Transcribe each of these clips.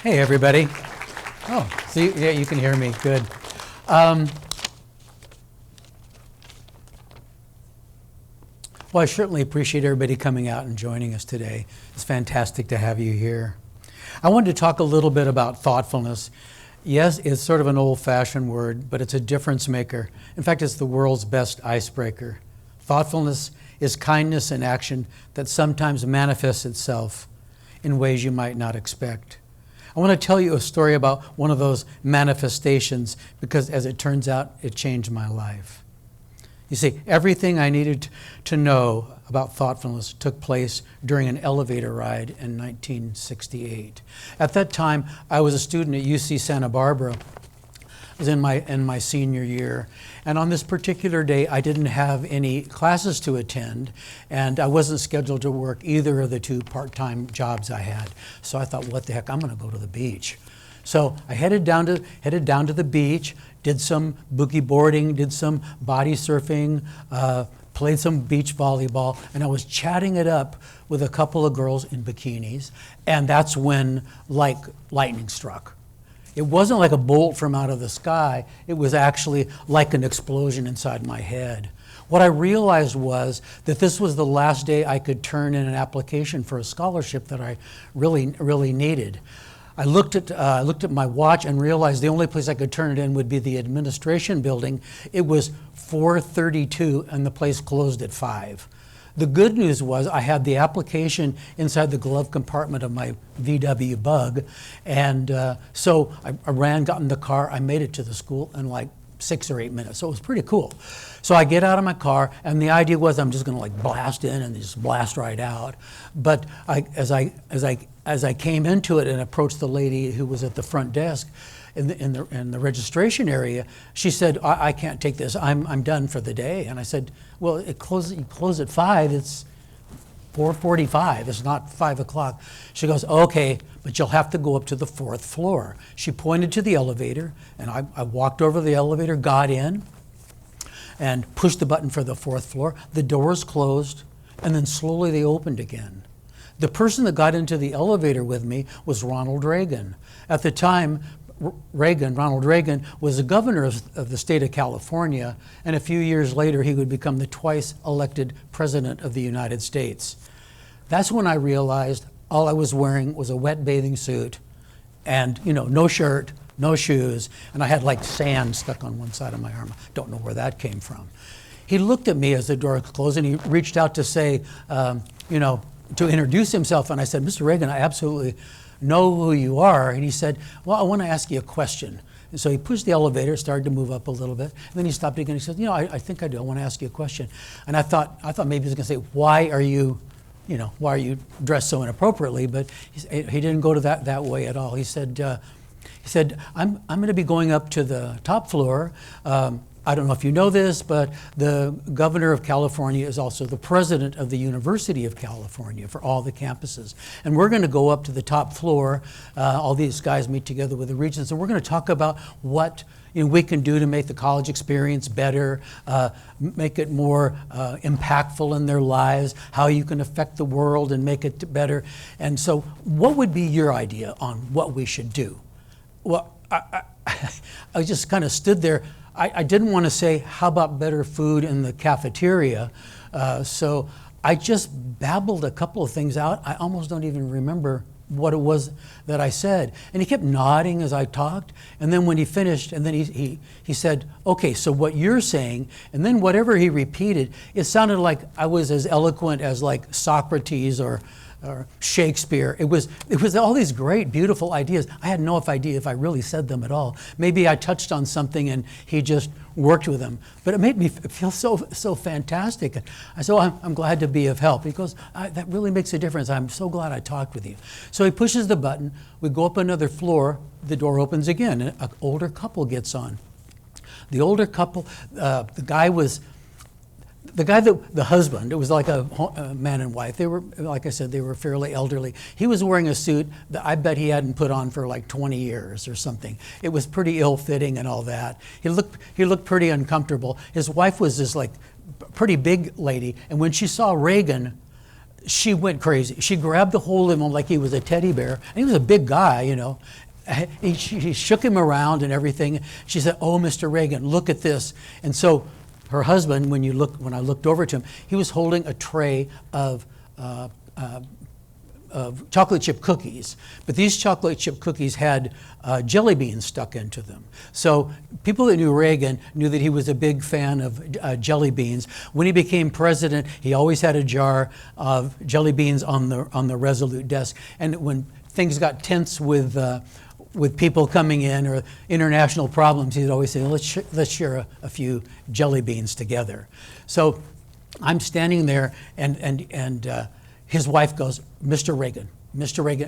Hey, everybody. Oh, see, yeah, you can hear me. Good. Well, I certainly appreciate everybody coming out and joining us today. It's fantastic to have you here. I wanted to talk a little bit about thoughtfulness. Yes, it's sort of an old-fashioned word, but it's a difference maker. In fact, it's the world's best icebreaker. Thoughtfulness is kindness in action that sometimes manifests itself in ways you might not expect. I want to tell you a story about one of those manifestations because, as it turns out, it changed my life. You see, everything I needed to know about thoughtfulness took place during an elevator ride in 1968. At that time, I was a student at UC Santa Barbara. I was in my senior year, and on this particular day, I didn't have any classes to attend, and I wasn't scheduled to work either of the two part-time jobs I had. So I thought, what the heck, I'm going to go to the beach. So I headed down to the beach, did some boogie boarding, did some body surfing, played some beach volleyball, and I was chatting it up with a couple of girls in bikinis, and that's when lightning struck. It wasn't like a bolt from out of the sky. It was actually like an explosion inside my head. What I realized was that this was the last day I could turn in an application for a scholarship that I really needed. I looked at my watch and realized the only place I could turn it in would be the administration building. It was 4:32 and the place closed at 5. The good news was I had the application inside the glove compartment of my VW Bug, and so I ran, got in the car, I made it to the school in like 6 or 8 minutes, so it was pretty cool. So I get out of my car, and the idea was I'm just going to like blast in and just blast right out. But as I came into it and approached the lady who was at the front desk in the registration area, she said, I can't take this. I'm done for the day. And I said, well, you close at 5. It's 4:45. It's not 5 o'clock. She goes, okay, but you'll have to go up to the 4th floor. She pointed to the elevator, and I walked over the elevator, got in, and pushed the button for the 4th floor. The doors closed, and then slowly they opened again. The person that got into the elevator with me was Ronald Reagan. At the time, Ronald Reagan was the governor of the state of California, and a few years later he would become the twice elected president of the United States. That's when I realized all I was wearing was a wet bathing suit and, no shirt, no shoes, and I had like sand stuck on one side of my arm. Don't know where that came from. He looked at me as the door closed and he reached out to say, to introduce himself, and I said, Mr. Reagan, I absolutely know who you are. And he said, well, I want to ask you a question. And so he pushed the elevator, started to move up a little bit, and then he stopped again. He said, I think I do. I want to ask you a question. And I thought maybe he was going to say, why are you dressed so inappropriately? But he didn't go to that way at all. He said, I'm going to be going up to the top floor. I don't know if you know this, but the governor of California is also the president of the University of California for all the campuses. And we're going to go up to the top floor. All these guys meet together with the regents, and we're going to talk about what we can do to make the college experience better, make it more impactful in their lives, how you can affect the world and make it better. And so what would be your idea on what we should do? Well, I just kind of stood there. I didn't want to say, how about better food in the cafeteria? So I just babbled a couple of things out. I almost don't even remember what it was that I said. And he kept nodding as I talked. And then when he finished, and then he said, okay, so what you're saying, and then whatever he repeated, it sounded like I was as eloquent as like Socrates or Shakespeare. It was all these great, beautiful ideas. I had no idea if I really said them at all. Maybe I touched on something and he just worked with them. But it made me feel so fantastic. I said, well, I'm glad to be of help. He goes, that really makes a difference. I'm so glad I talked with you. So he pushes the button. We go up another floor. The door opens again. An older couple gets on. The older couple, the husband, it was like a man and wife. They were, like I said, they were fairly elderly. He was wearing a suit that I bet he hadn't put on for like 20 years or something. It was pretty ill-fitting and all that. He looked pretty uncomfortable. His wife was this like pretty big lady, and when she saw Reagan, she went crazy. She grabbed a hold of him like he was a teddy bear. And he was a big guy, you know. She shook him around and everything. She said, "Oh, Mr. Reagan, look at this." And so her husband, when I looked over to him, he was holding a tray of chocolate chip cookies. But these chocolate chip cookies had jelly beans stuck into them. So people that knew Reagan knew that he was a big fan of jelly beans. When he became president, he always had a jar of jelly beans on the Resolute desk. And when things got tense with people coming in or international problems, he'd always say, let's share a few jelly beans together. So I'm standing there, and his wife goes, Mr. Reagan,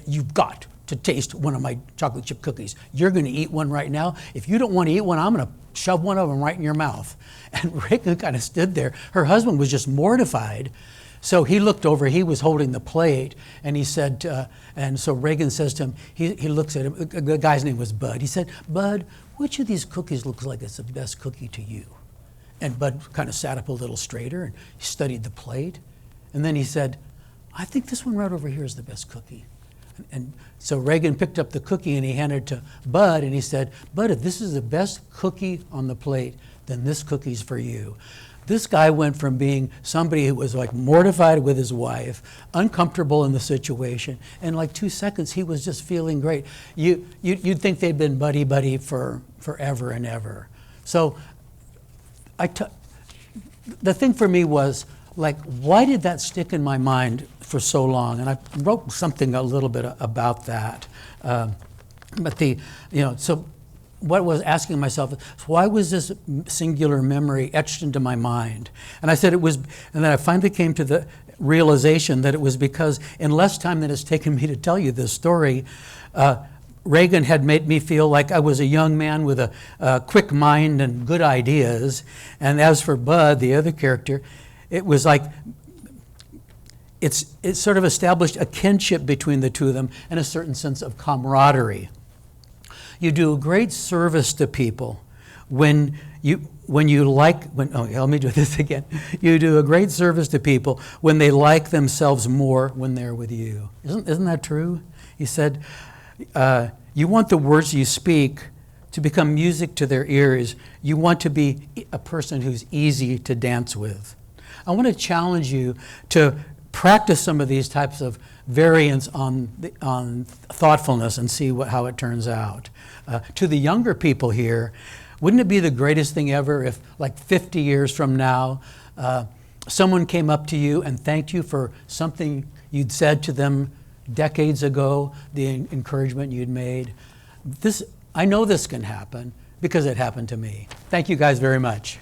you've got to taste one of my chocolate chip cookies. You're going to eat one right now. If you don't want to eat one, I'm going to shove one of them right in your mouth. And Reagan kind of stood there. Her husband was just mortified. So he looked over, he was holding the plate, and he said, and so Reagan says to him, he looks at him, the guy's name was Bud. He said, "Bud, which of these cookies looks like it's the best cookie to you?" And Bud kind of sat up a little straighter and he studied the plate. And then he said, "I think this one right over here is the best cookie." And so Reagan picked up the cookie and he handed it to Bud, and he said, "Bud, if this is the best cookie on the plate, then this cookie's for you." This guy went from being somebody who was like mortified with his wife, uncomfortable in the situation, and like 2 seconds he was just feeling great. You'd think they'd been buddy-buddy for forever and ever. So the thing for me was, like, why did that stick in my mind for so long? And I wrote something a little bit about that. So what I was asking myself is, why was this singular memory etched into my mind? And I said it was, and then I finally came to the realization that it was because in less time than it's taken me to tell you this story, Reagan had made me feel like I was a young man with a quick mind and good ideas. And as for Bud, the other character, it was like it sort of established a kinship between the two of them and a certain sense of camaraderie. You do a great service to people when you let me do this again. You do a great service to people when they like themselves more when they're with you. Isn't that true? He said, you want the words you speak to become music to their ears. You want to be a person who's easy to dance with. I want to challenge you to practice some of these types of variants on thoughtfulness and see how it turns out. To the younger people here, wouldn't it be the greatest thing ever if, like 50 years from now, someone came up to you and thanked you for something you'd said to them decades ago, the encouragement you'd made? I know this can happen because it happened to me. Thank you guys very much.